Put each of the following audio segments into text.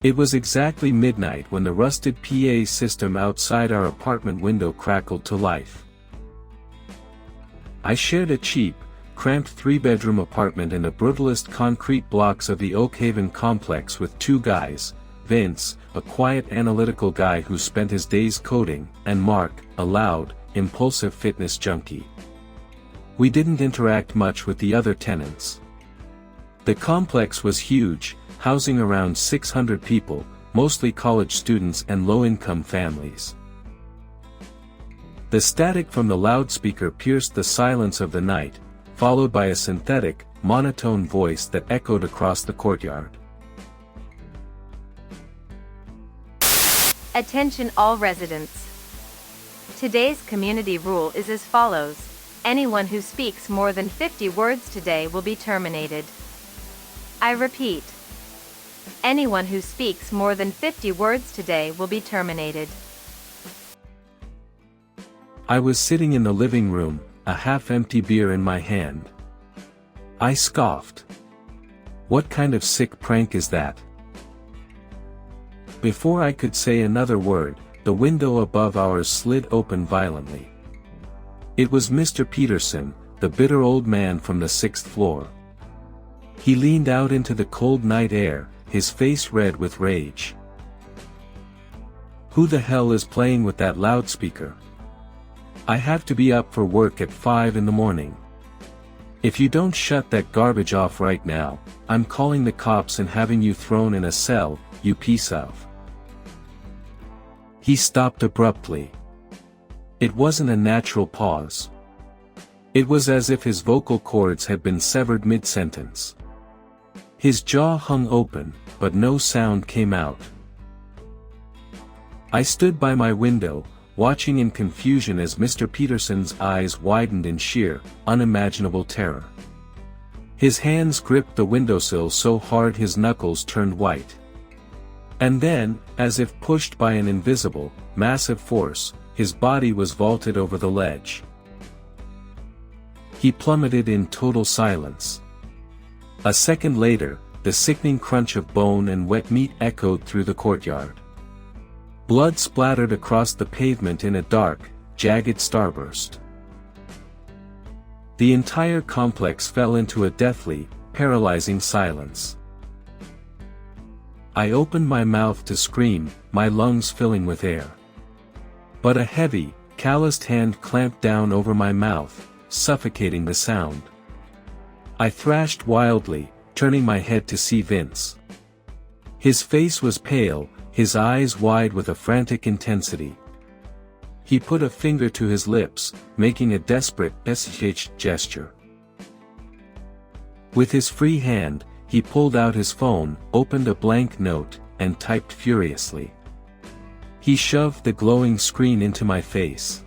It was exactly midnight when the rusted PA system outside our apartment window crackled to life. I shared a cheap, cramped three-bedroom apartment in the brutalist concrete blocks of the Oakhaven complex with two guys, Vince, a quiet analytical guy who spent his days coding, and Mark, a loud, impulsive fitness junkie. We didn't interact much with the other tenants. The complex was huge, housing around 600 people, mostly college students and low-income families. The static from the loudspeaker pierced the silence of the night, followed by a synthetic, monotone voice that echoed across the courtyard. Attention all residents. Today's community rule is as follows. Anyone who speaks more than 50 words today will be terminated. I repeat. Anyone who speaks more than 50 words today will be terminated. I was sitting in the living room, a half-empty beer in my hand. I scoffed. What kind of sick prank is that? Before I could say another word, the window above ours slid open violently. It was Mr. Peterson, the bitter old man from the 6th floor. He leaned out into the cold night air, his face red with rage. Who the hell is playing with that loudspeaker? I have to be up for work at 5 in the morning. If you don't shut that garbage off right now, I'm calling the cops and having you thrown in a cell, you piece of. He stopped abruptly. It wasn't a natural pause. It was as if his vocal cords had been severed mid-sentence. His jaw hung open, but no sound came out. I stood by my window, watching in confusion as Mr. Peterson's eyes widened in sheer, unimaginable terror. His hands gripped the windowsill so hard his knuckles turned white. And then, as if pushed by an invisible, massive force, his body was vaulted over the ledge. He plummeted in total silence. A second later, the sickening crunch of bone and wet meat echoed through the courtyard. Blood splattered across the pavement in a dark, jagged starburst. The entire complex fell into a deathly, paralyzing silence. I opened my mouth to scream, my lungs filling with air. But a heavy, calloused hand clamped down over my mouth, suffocating the sound. I thrashed wildly, turning my head to see Vince. His face was pale, his eyes wide with a frantic intensity. He put a finger to his lips, making a desperate SH gesture. With his free hand, he pulled out his phone, opened a blank note, and typed furiously. He shoved the glowing screen into my face.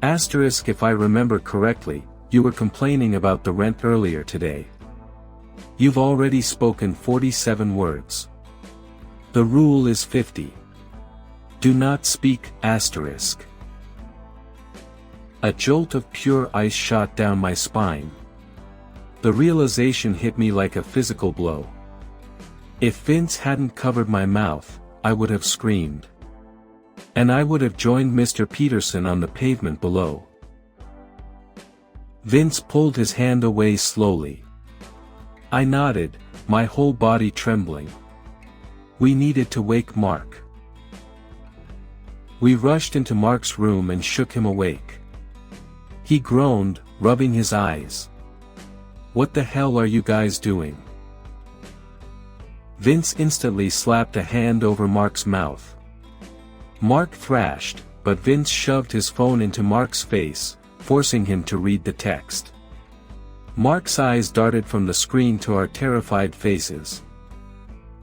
Asterisk, if I remember correctly, you were complaining about the rent earlier today. You've already spoken 47 words. The rule is 50. Do not speak, asterisk. A jolt of pure ice shot down my spine. The realization hit me like a physical blow. If Vince hadn't covered my mouth, I would have screamed. And I would have joined Mr. Peterson on the pavement below. Vince pulled his hand away slowly. I nodded, my whole body trembling. We needed to wake Mark. We rushed into Mark's room and shook him awake. He groaned, rubbing his eyes. What the hell are you guys doing? Vince instantly slapped a hand over Mark's mouth. Mark thrashed, but Vince shoved his phone into Mark's face, forcing him to read the text. Mark's eyes darted from the screen to our terrified faces.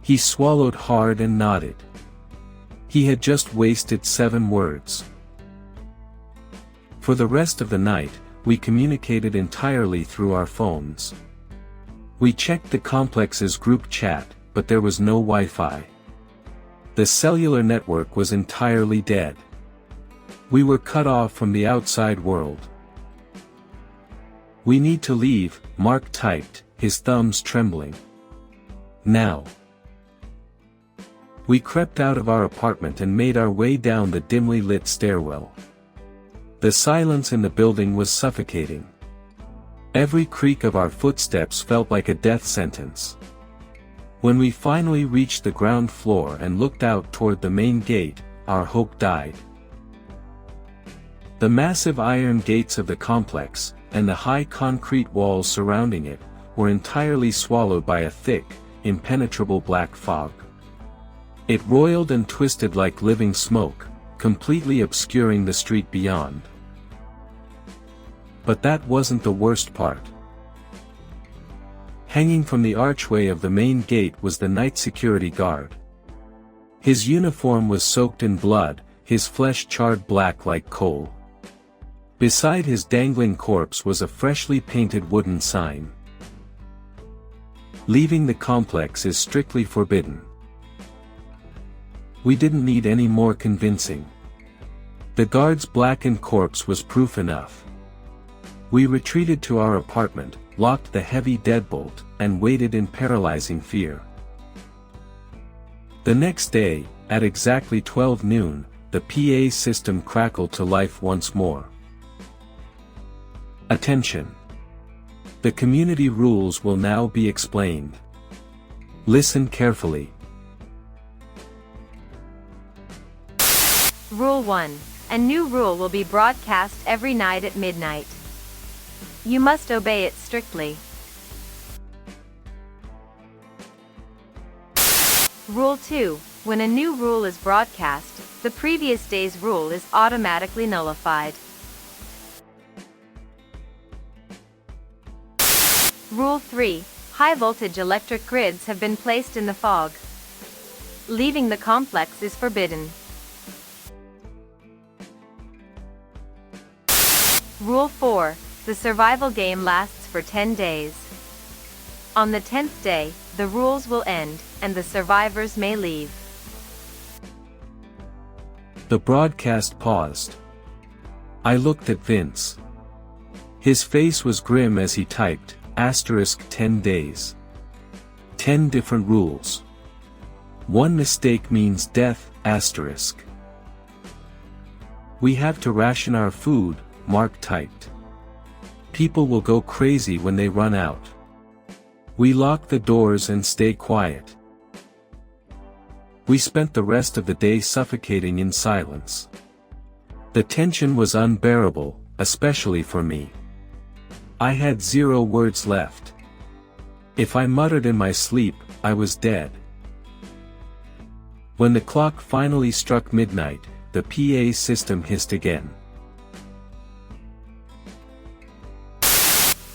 He swallowed hard and nodded. He had just wasted 7 words. For the rest of the night, we communicated entirely through our phones. We checked the complex's group chat, but there was no Wi-Fi. The cellular network was entirely dead. We were cut off from the outside world. We need to leave, Mark typed, his thumbs trembling. Now. We crept out of our apartment and made our way down the dimly lit stairwell. The silence in the building was suffocating. Every creak of our footsteps felt like a death sentence. When we finally reached the ground floor and looked out toward the main gate, our hope died. The massive iron gates of the complex, and the high concrete walls surrounding it, were entirely swallowed by a thick, impenetrable black fog. It roiled and twisted like living smoke, completely obscuring the street beyond. But that wasn't the worst part. Hanging from the archway of the main gate was the night security guard. His uniform was soaked in blood, his flesh charred black like coal. Beside his dangling corpse was a freshly painted wooden sign. Leaving the complex is strictly forbidden. We didn't need any more convincing. The guard's blackened corpse was proof enough. We retreated to our apartment, locked the heavy deadbolt, and waited in paralyzing fear. The next day, at exactly 12 noon, the PA system crackled to life once more. Attention! The community rules will now be explained. Listen carefully. Rule 1. A new rule will be broadcast every night at midnight. You must obey it strictly. Rule 2. When a new rule is broadcast, the previous day's rule is automatically nullified. Rule 3. High-voltage electric grids have been placed in the fog. Leaving the complex is forbidden. Rule 4. The survival game lasts for 10 days. On the 10th day, the rules will end, and the survivors may leave. The broadcast paused. I looked at Vince. His face was grim as he typed, *10 days. 10 different rules. One mistake means death, *. We have to ration our food, Mark typed. People will go crazy when they run out. We lock the doors and stay quiet. We spent the rest of the day suffocating in silence. The tension was unbearable, especially for me. I had 0 words left. If I muttered in my sleep, I was dead. When the clock finally struck midnight, the PA system hissed again.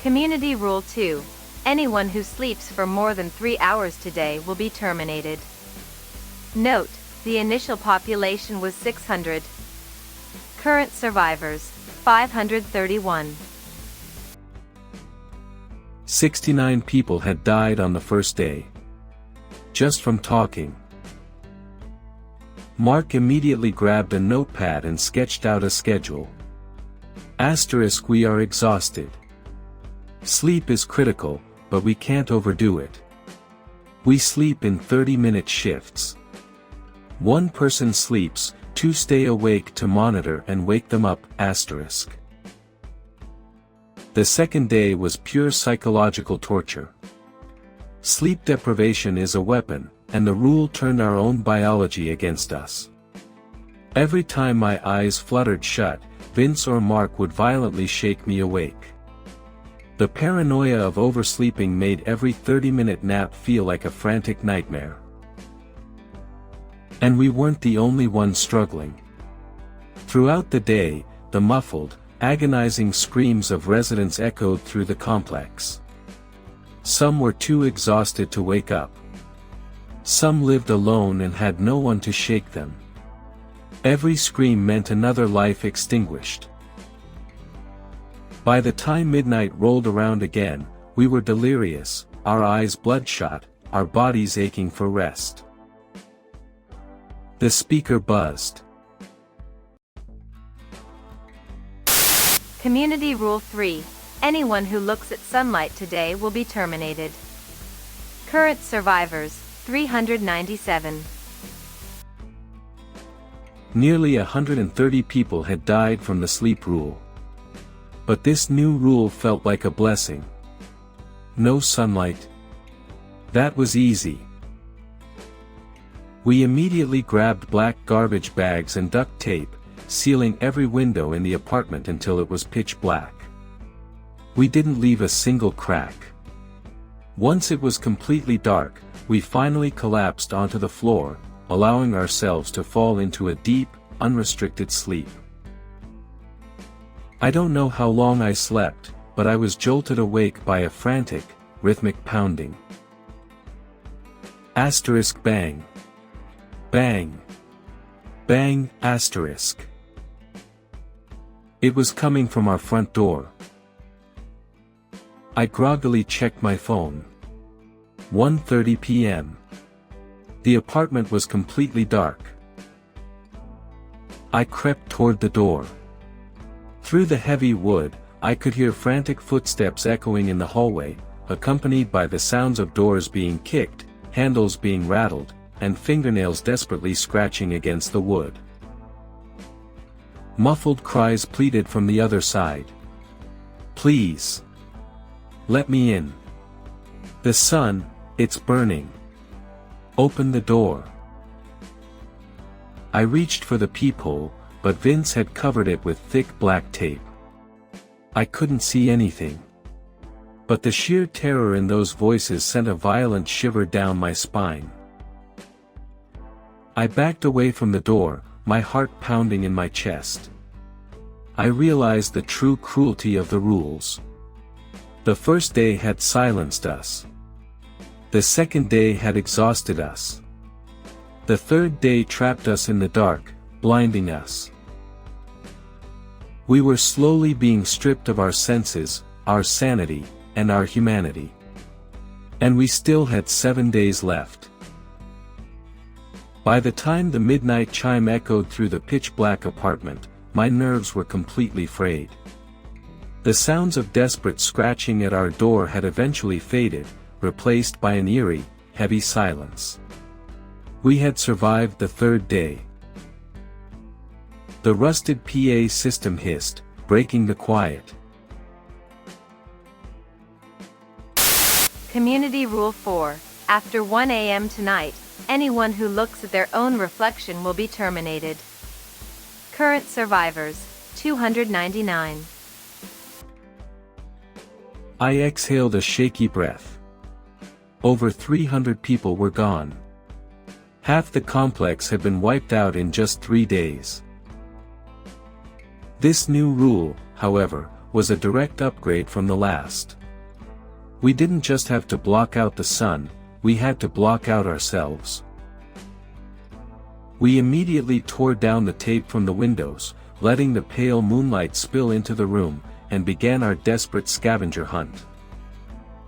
Community Rule 2. Anyone who sleeps for more than 3 hours today will be terminated. Note, the initial population was 600. Current survivors, 531. 69 people had died on the first day. Just from talking. Mark immediately grabbed a notepad and sketched out a schedule. * We are exhausted. Sleep is critical, but we can't overdo it. We sleep in 30-minute shifts. 1 person sleeps, 2 stay awake to monitor and wake them up, *. The second day was pure psychological torture. Sleep deprivation is a weapon, and the rule turned our own biology against us. Every time my eyes fluttered shut, Vince or Mark would violently shake me awake. The paranoia of oversleeping made every 30-minute nap feel like a frantic nightmare. And we weren't the only ones struggling. Throughout the day, the muffled, agonizing screams of residents echoed through the complex. Some were too exhausted to wake up. Some lived alone and had no one to shake them. Every scream meant another life extinguished. By the time midnight rolled around again, we were delirious, our eyes bloodshot, our bodies aching for rest. The speaker buzzed. Community Rule 3. Anyone who looks at sunlight today will be terminated. Current survivors, 397. Nearly 130 people had died from the sleep rule. But this new rule felt like a blessing. No sunlight. That was easy. We immediately grabbed black garbage bags and duct tape, sealing every window in the apartment until it was pitch black. We didn't leave a single crack. Once it was completely dark, we finally collapsed onto the floor, allowing ourselves to fall into a deep, unrestricted sleep. I don't know how long I slept, but I was jolted awake by a frantic, rhythmic pounding. Asterisk bang. Bang. Bang, asterisk. It was coming from our front door. I groggily checked my phone. 1:30 p.m. The apartment was completely dark. I crept toward the door. Through the heavy wood, I could hear frantic footsteps echoing in the hallway, accompanied by the sounds of doors being kicked, handles being rattled, and fingernails desperately scratching against the wood. Muffled cries pleaded from the other side. "Please. Let me in. The sun, it's burning. Open the door." I reached for the peephole, but Vince had covered it with thick black tape. I couldn't see anything. But the sheer terror in those voices sent a violent shiver down my spine. I backed away from the door, my heart pounding in my chest. I realized the true cruelty of the rules. The first day had silenced us. The second day had exhausted us. The third day trapped us in the dark, blinding us. We were slowly being stripped of our senses, our sanity, and our humanity. And we still had 7 days left. By the time the midnight chime echoed through the pitch-black apartment, my nerves were completely frayed. The sounds of desperate scratching at our door had eventually faded, replaced by an eerie, heavy silence. We had survived the third day. The rusted PA system hissed, breaking the quiet. Community Rule 4. After 1 a.m. tonight, anyone who looks at their own reflection will be terminated. Current survivors, 299. I exhaled a shaky breath. Over 300 people were gone. Half the complex had been wiped out in just 3 days. This new rule, however, was a direct upgrade from the last. We didn't just have to block out the sun, we had to block out ourselves. We immediately tore down the tape from the windows, letting the pale moonlight spill into the room, and began our desperate scavenger hunt.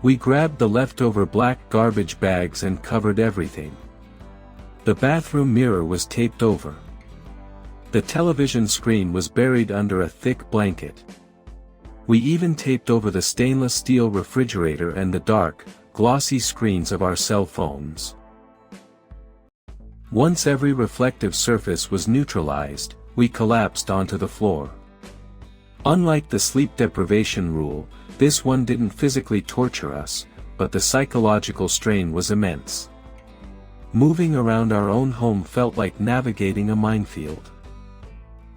We grabbed the leftover black garbage bags and covered everything. The bathroom mirror was taped over. The television screen was buried under a thick blanket. We even taped over the stainless steel refrigerator and the dark, glossy screens of our cell phones. Once every reflective surface was neutralized, we collapsed onto the floor. Unlike the sleep deprivation rule, this one didn't physically torture us, but the psychological strain was immense. Moving around our own home felt like navigating a minefield.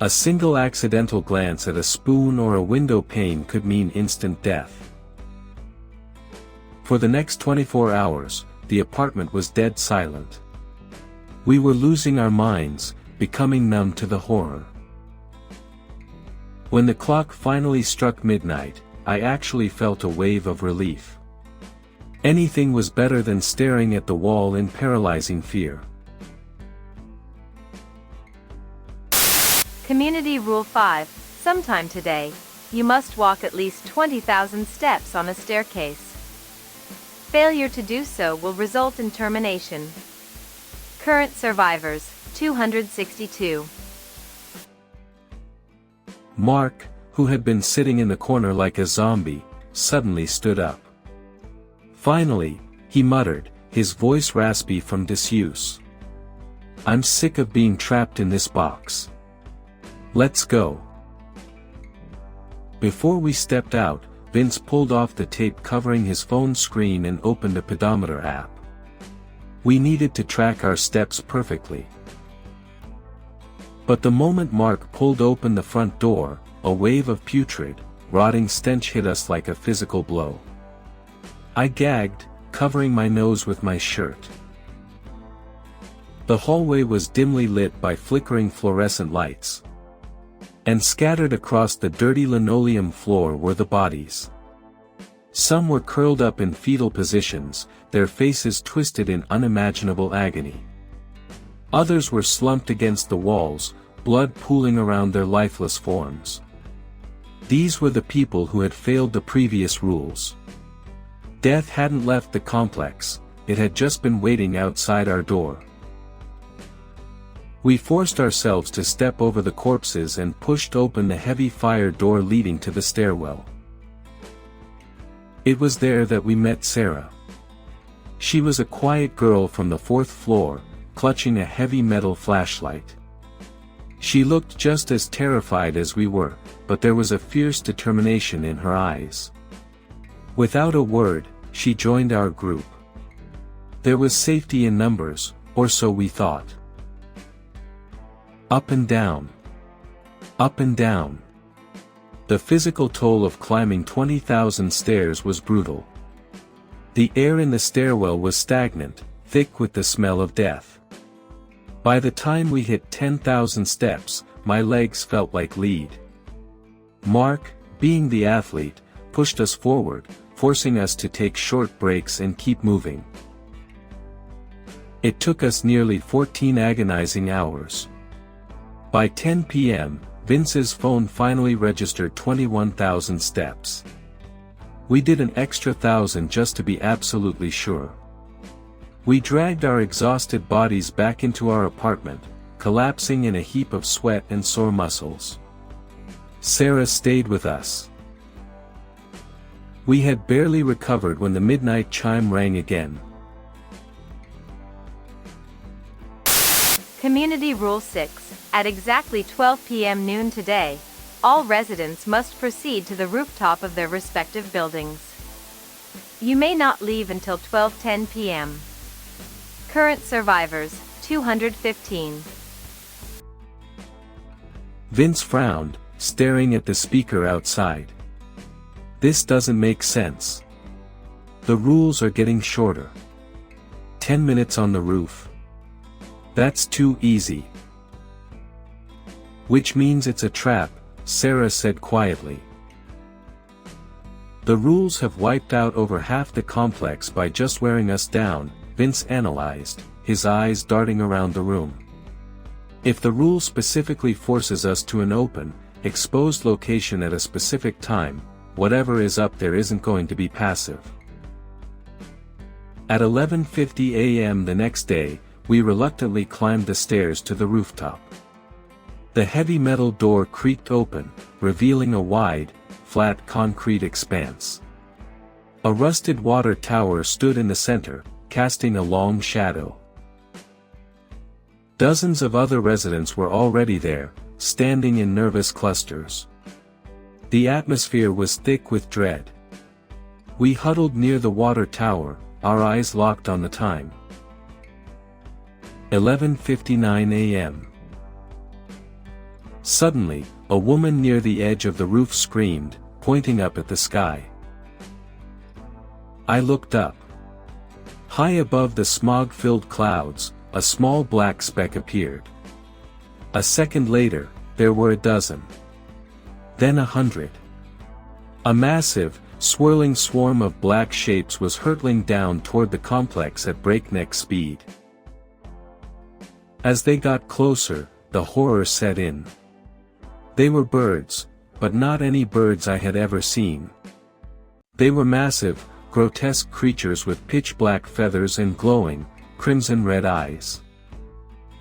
A single accidental glance at a spoon or a window pane could mean instant death. For the next 24 hours, the apartment was dead silent. We were losing our minds, becoming numb to the horror. When the clock finally struck midnight, I actually felt a wave of relief. Anything was better than staring at the wall in paralyzing fear. Community Rule 5. Sometime today, you must walk at least 20,000 steps on a staircase. Failure to do so will result in termination. Current survivors, 262. Mark, who had been sitting in the corner like a zombie, suddenly stood up. Finally, he muttered, his voice raspy from disuse. I'm sick of being trapped in this box. Let's go. Before we stepped out, Vince pulled off the tape covering his phone screen and opened a pedometer app. We needed to track our steps perfectly. But the moment Mark pulled open the front door, a wave of putrid, rotting stench hit us like a physical blow. I gagged, covering my nose with my shirt. The hallway was dimly lit by flickering fluorescent lights. And scattered across the dirty linoleum floor were the bodies. Some were curled up in fetal positions, their faces twisted in unimaginable agony. Others were slumped against the walls, blood pooling around their lifeless forms. These were the people who had failed the previous rules. Death hadn't left the complex, it had just been waiting outside our door. We forced ourselves to step over the corpses and pushed open the heavy fire door leading to the stairwell. It was there that we met Sarah. She was a quiet girl from the 4th floor, clutching a heavy metal flashlight. She looked just as terrified as we were, but there was a fierce determination in her eyes. Without a word, she joined our group. There was safety in numbers, or so we thought. Up and down. Up and down. The physical toll of climbing 20,000 stairs was brutal. The air in the stairwell was stagnant, thick with the smell of death. By the time we hit 10,000 steps, my legs felt like lead. Mark, being the athlete, pushed us forward, forcing us to take short breaks and keep moving. It took us nearly 14 agonizing hours. By 10 p.m., Vince's phone finally registered 21,000 steps. We did an extra 1,000 just to be absolutely sure. We dragged our exhausted bodies back into our apartment, collapsing in a heap of sweat and sore muscles. Sarah stayed with us. We had barely recovered when the midnight chime rang again. Community Rule 6. At exactly 12 p.m. noon today, all residents must proceed to the rooftop of their respective buildings. You may not leave until 12:10 p.m. Current survivors, 215. Vince frowned, staring at the speaker outside. This doesn't make sense. The rules are getting shorter. 10 minutes on the roof. That's too easy. Which means it's a trap, Sarah said quietly. The rules have wiped out over half the complex by just wearing us down, Vince analyzed, his eyes darting around the room. If the rule specifically forces us to an open, exposed location at a specific time, whatever is up there isn't going to be passive. At 11:50 a.m. the next day, we reluctantly climbed the stairs to the rooftop. The heavy metal door creaked open, revealing a wide, flat concrete expanse. A rusted water tower stood in the center, casting a long shadow. Dozens of other residents were already there, standing in nervous clusters. The atmosphere was thick with dread. We huddled near the water tower, our eyes locked on the time. 11:59 a.m. Suddenly, a woman near the edge of the roof screamed, pointing up at the sky. I looked up. High above the smog-filled clouds, a small black speck appeared. A second later, there were a dozen. Then 100. A massive, swirling swarm of black shapes was hurtling down toward the complex at breakneck speed. As they got closer, the horror set in. They were birds, but not any birds I had ever seen. They were massive, grotesque creatures with pitch-black feathers and glowing, crimson-red eyes.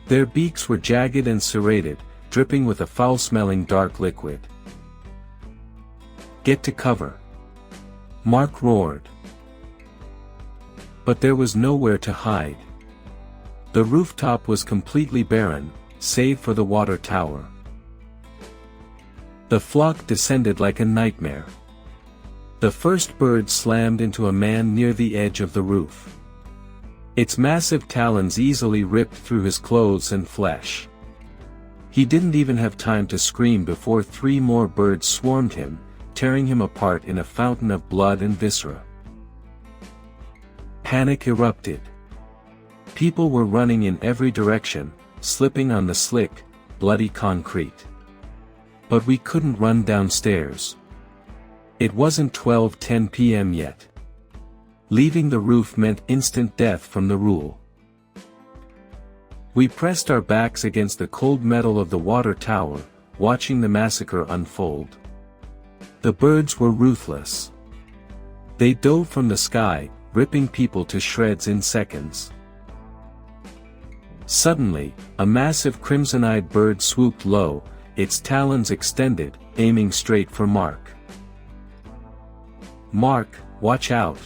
Their beaks were jagged and serrated, dripping with a foul-smelling dark liquid. Get to cover. Mark roared. But there was nowhere to hide. The rooftop was completely barren, save for the water tower. The flock descended like a nightmare. The first bird slammed into a man near the edge of the roof. Its massive talons easily ripped through his clothes and flesh. He didn't even have time to scream before 3 more birds swarmed him, tearing him apart in a fountain of blood and viscera. Panic erupted. People were running in every direction, slipping on the slick, bloody concrete. But we couldn't run downstairs. It wasn't 12:10 p.m. yet. Leaving the roof meant instant death from the rule. We pressed our backs against the cold metal of the water tower, watching the massacre unfold. The birds were ruthless. They dove from the sky, ripping people to shreds in seconds. Suddenly, a massive crimson-eyed bird swooped low, its talons extended, aiming straight for Mark. "Mark, watch out!"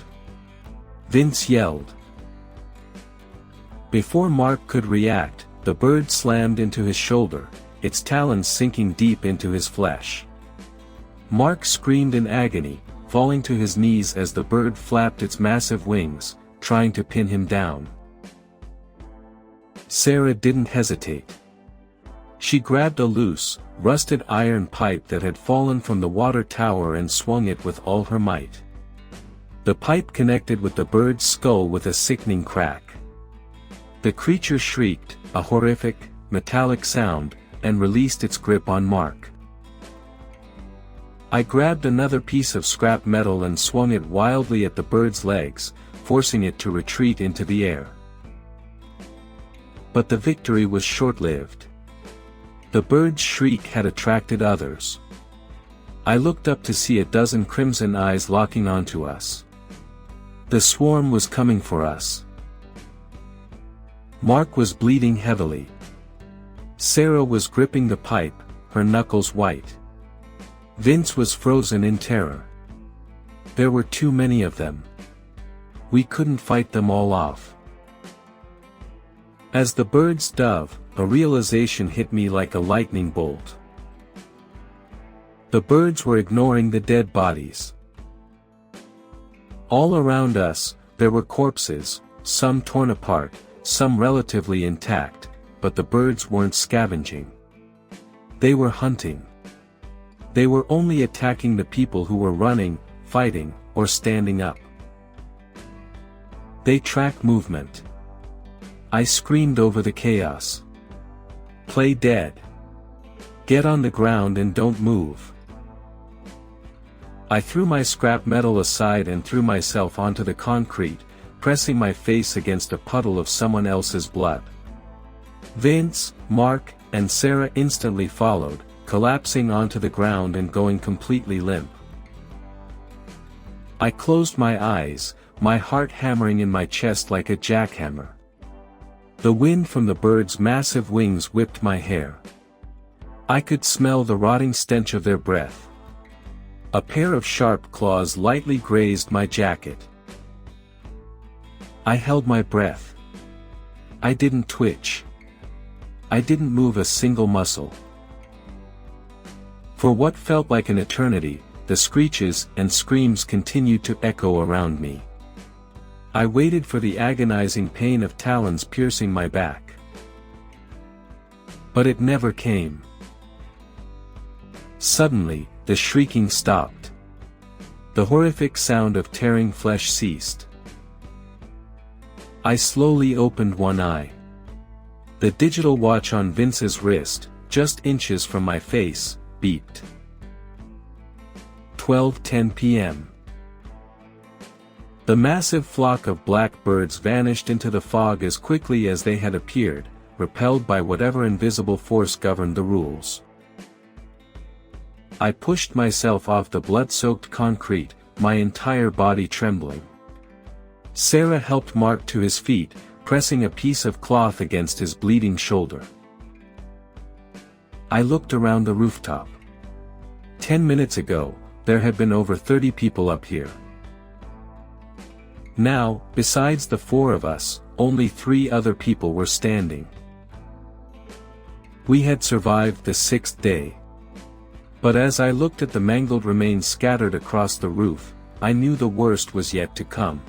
Vince yelled. Before Mark could react, the bird slammed into his shoulder, its talons sinking deep into his flesh. Mark screamed in agony, falling to his knees as the bird flapped its massive wings, trying to pin him down. Sarah didn't hesitate. She grabbed a loose, rusted iron pipe that had fallen from the water tower and swung it with all her might. The pipe connected with the bird's skull with a sickening crack. The creature shrieked, a horrific, metallic sound, and released its grip on Mark. I grabbed another piece of scrap metal and swung it wildly at the bird's legs, forcing it to retreat into the air. But the victory was short-lived. The bird's shriek had attracted others. I looked up to see a dozen crimson eyes locking onto us. The swarm was coming for us. Mark was bleeding heavily. Sarah was gripping the pipe, her knuckles white. Vince was frozen in terror. There were too many of them. We couldn't fight them all off. As the birds dove, a realization hit me like a lightning bolt. The birds were ignoring the dead bodies. All around us, there were corpses, some torn apart, some relatively intact, but the birds weren't scavenging. They were hunting. They were only attacking the people who were running, fighting, or standing up. They tracked movement. I screamed over the chaos. "Play dead. Get on the ground and don't move." I threw my scrap metal aside and threw myself onto the concrete, pressing my face against a puddle of someone else's blood. Vince, Mark, and Sarah instantly followed, collapsing onto the ground and going completely limp. I closed my eyes, my heart hammering in my chest like a jackhammer. The wind from the bird's massive wings whipped my hair. I could smell the rotting stench of their breath. A pair of sharp claws lightly grazed my jacket. I held my breath. I didn't twitch. I didn't move a single muscle. For what felt like an eternity, the screeches and screams continued to echo around me. I waited for the agonizing pain of talons piercing my back. But it never came. Suddenly, the shrieking stopped. The horrific sound of tearing flesh ceased. I slowly opened one eye. The digital watch on Vince's wrist, just inches from my face, beeped. 12:10 p.m. The massive flock of black birds vanished into the fog as quickly as they had appeared, repelled by whatever invisible force governed the rules. I pushed myself off the blood-soaked concrete, my entire body trembling. Sarah helped Mark to his feet, pressing a piece of cloth against his bleeding shoulder. I looked around the rooftop. 10 minutes ago, there had been over 30 people up here. Now, besides the four of us, only 3 other people were standing. We had survived the 6th day. But as I looked at the mangled remains scattered across the roof, I knew the worst was yet to come.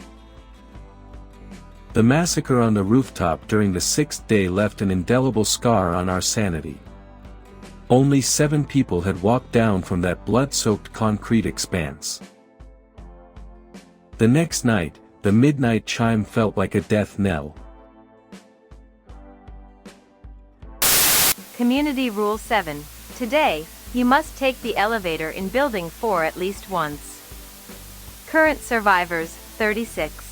The massacre on the rooftop during the 6th day left an indelible scar on our sanity. Only 7 people had walked down from that blood-soaked concrete expanse. The next night, the midnight chime felt like a death knell. Community Rule 7. Today, you must take the elevator in Building 4 at least once. Current survivors, 36.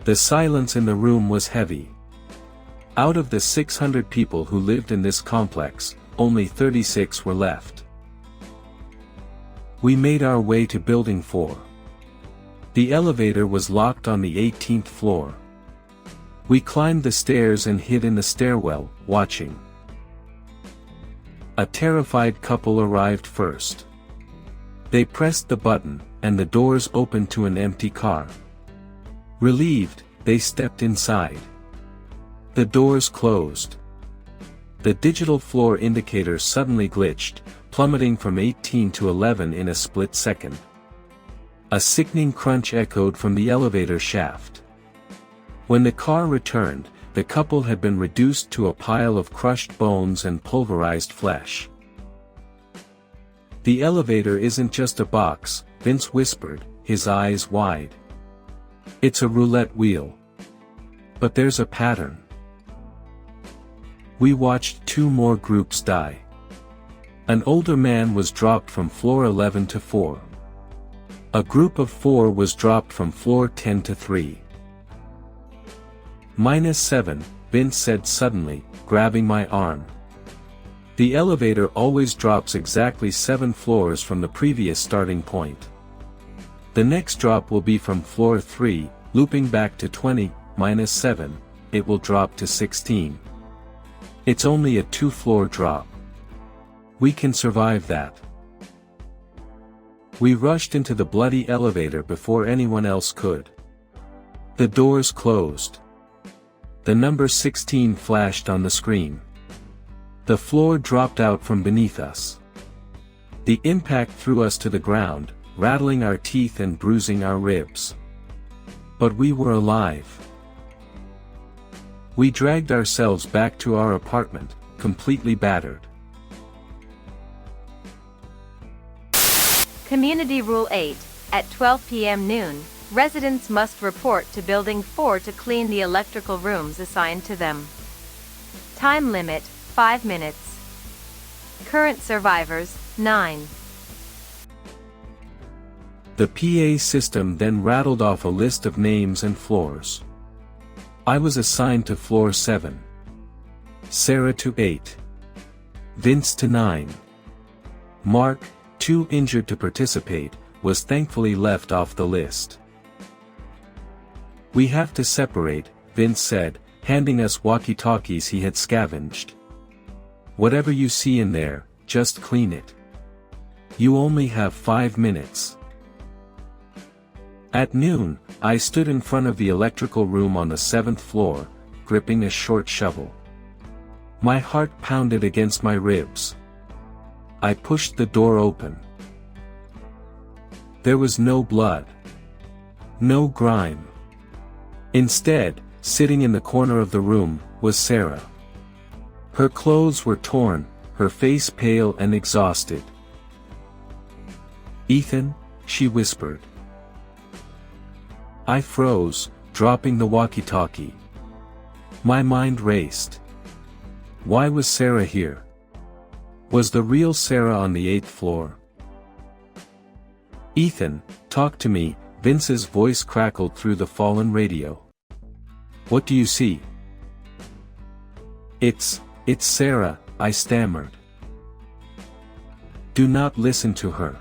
The silence in the room was heavy. Out of the 600 people who lived in this complex, only 36 were left. We made our way to Building 4. The elevator was locked on the 18th floor. We climbed the stairs and hid in the stairwell, watching. A terrified couple arrived first. They pressed the button, and the doors opened to an empty car. Relieved, they stepped inside. The doors closed. The digital floor indicator suddenly glitched, plummeting from 18 to 11 in a split second. A sickening crunch echoed from the elevator shaft. When the car returned, the couple had been reduced to a pile of crushed bones and pulverized flesh. "The elevator isn't just a box," Vince whispered, his eyes wide. "It's a roulette wheel. But there's a pattern." We watched 2 more groups die. An older man was dropped from floor 11 to 4. A group of 4 was dropped from floor 10 to 3. -7, Vince said suddenly, grabbing my arm. "The elevator always drops exactly 7 floors from the previous starting point. The next drop will be from floor 3, looping back to 20, -7, it will drop to 16. It's only a 2-floor drop. We can survive that." We rushed into the bloody elevator before anyone else could. The doors closed. The number 16 flashed on the screen. The floor dropped out from beneath us. The impact threw us to the ground, rattling our teeth and bruising our ribs. But we were alive. We dragged ourselves back to our apartment, completely battered. Community Rule 8. At 12 p.m. noon, residents must report to Building 4 to clean the electrical rooms assigned to them. Time limit, 5 minutes. Current survivors, 9. The PA system then rattled off a list of names and floors. I was assigned to floor 7. Sarah to 8. Vince to 9. Mark, too injured to participate, was thankfully left off the list. "We have to separate," Vince said, handing us walkie-talkies he had scavenged. "Whatever you see in there, just clean it. You only have 5 minutes." At noon, I stood in front of the electrical room on the 7th floor, gripping a short shovel. My heart pounded against my ribs. I pushed the door open. There was no blood. No grime. Instead, sitting in the corner of the room, was Sarah. Her clothes were torn, her face pale and exhausted. "Ethan," she whispered. I froze, dropping the walkie-talkie. My mind raced. Why was Sarah here? Was the real Sarah on the 8th floor? "Ethan, talk to me," Vince's voice crackled through the fallen radio. "What do you see?" It's Sarah," I stammered. "Do not listen to her."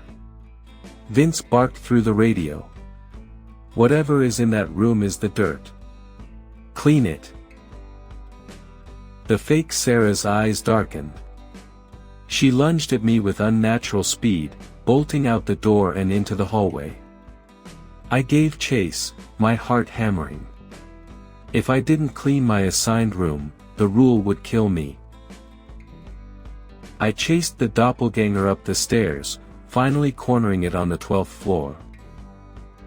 Vince barked through the radio. "Whatever is in that room is the dirt. Clean it." The fake Sarah's eyes darkened. She lunged at me with unnatural speed, bolting out the door and into the hallway. I gave chase, my heart hammering. If I didn't clean my assigned room, the rule would kill me. I chased the doppelganger up the stairs, finally cornering it on the 12th floor.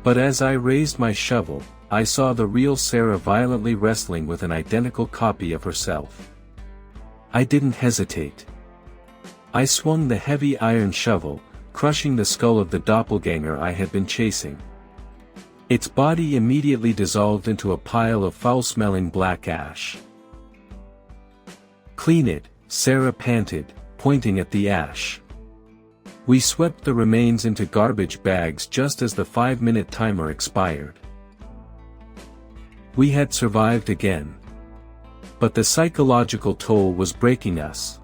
But as I raised my shovel, I saw the real Sarah violently wrestling with an identical copy of herself. I didn't hesitate. I swung the heavy iron shovel, crushing the skull of the doppelganger I had been chasing. Its body immediately dissolved into a pile of foul-smelling black ash. "Clean it," Sarah panted, pointing at the ash. We swept the remains into garbage bags just as the 5-minute timer expired. We had survived again. But the psychological toll was breaking us.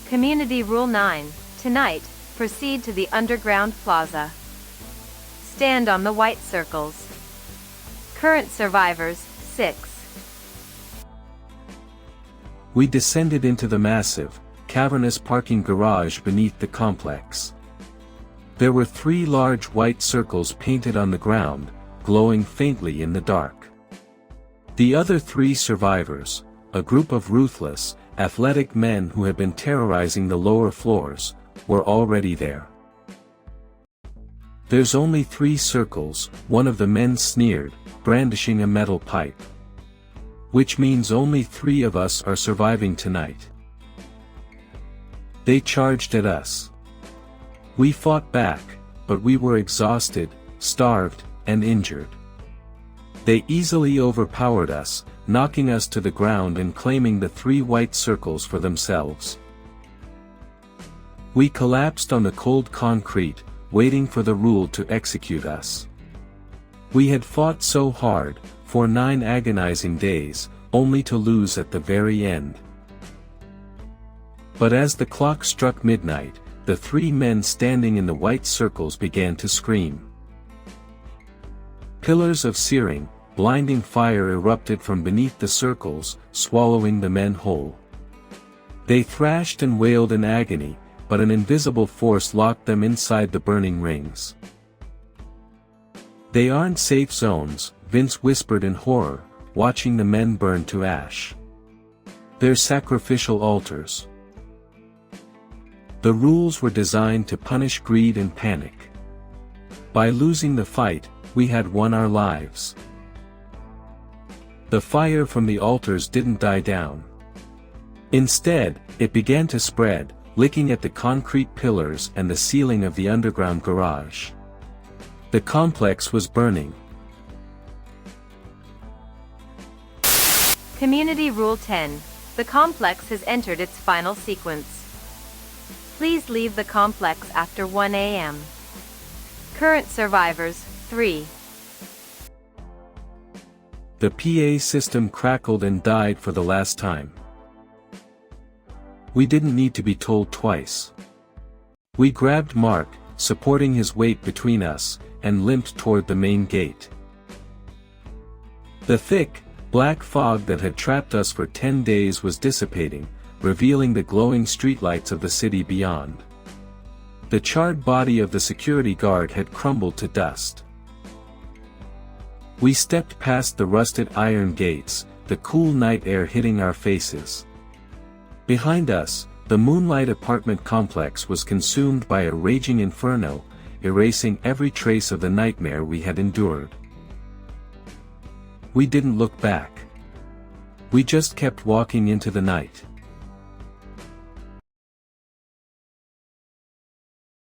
Community Rule 9. Tonight, proceed to the underground plaza. Stand on the white circles. Current survivors, 6. We descended into the massive, cavernous parking garage beneath the complex. There were 3 large white circles painted on the ground, glowing faintly in the dark. The other 3 survivors, a group of ruthless, athletic men who had been terrorizing the lower floors, were already there. "There's only 3 circles," one of the men sneered, brandishing a metal pipe. "Which means only 3 of us are surviving tonight." They charged at us. We fought back, but we were exhausted, starved, and injured. They easily overpowered us, knocking us to the ground and claiming the 3 white circles for themselves. We collapsed on the cold concrete, waiting for the rule to execute us. We had fought so hard, for 9 agonizing days, only to lose at the very end. But as the clock struck midnight, the 3 men standing in the white circles began to scream. Pillars of searing, blinding fire erupted from beneath the circles, swallowing the men whole. They thrashed and wailed in agony, but an invisible force locked them inside the burning rings. "They aren't safe zones," Vince whispered in horror, watching the men burn to ash. "They're sacrificial altars." The rules were designed to punish greed and panic. By losing the fight, we had won our lives. The fire from the altars didn't die down. Instead, it began to spread, licking at the concrete pillars and the ceiling of the underground garage. The complex was burning. Community Rule 10. The complex has entered its final sequence. Please leave the complex after 1 a.m. Current survivors, 3. The PA system crackled and died for the last time. We didn't need to be told twice. We grabbed Mark, supporting his weight between us, and limped toward the main gate. The thick, black fog that had trapped us for 10 days was dissipating, revealing the glowing streetlights of the city beyond. The charred body of the security guard had crumbled to dust. We stepped past the rusted iron gates, the cool night air hitting our faces. Behind us, the Moonlight apartment complex was consumed by a raging inferno, erasing every trace of the nightmare we had endured. We didn't look back. We just kept walking into the night.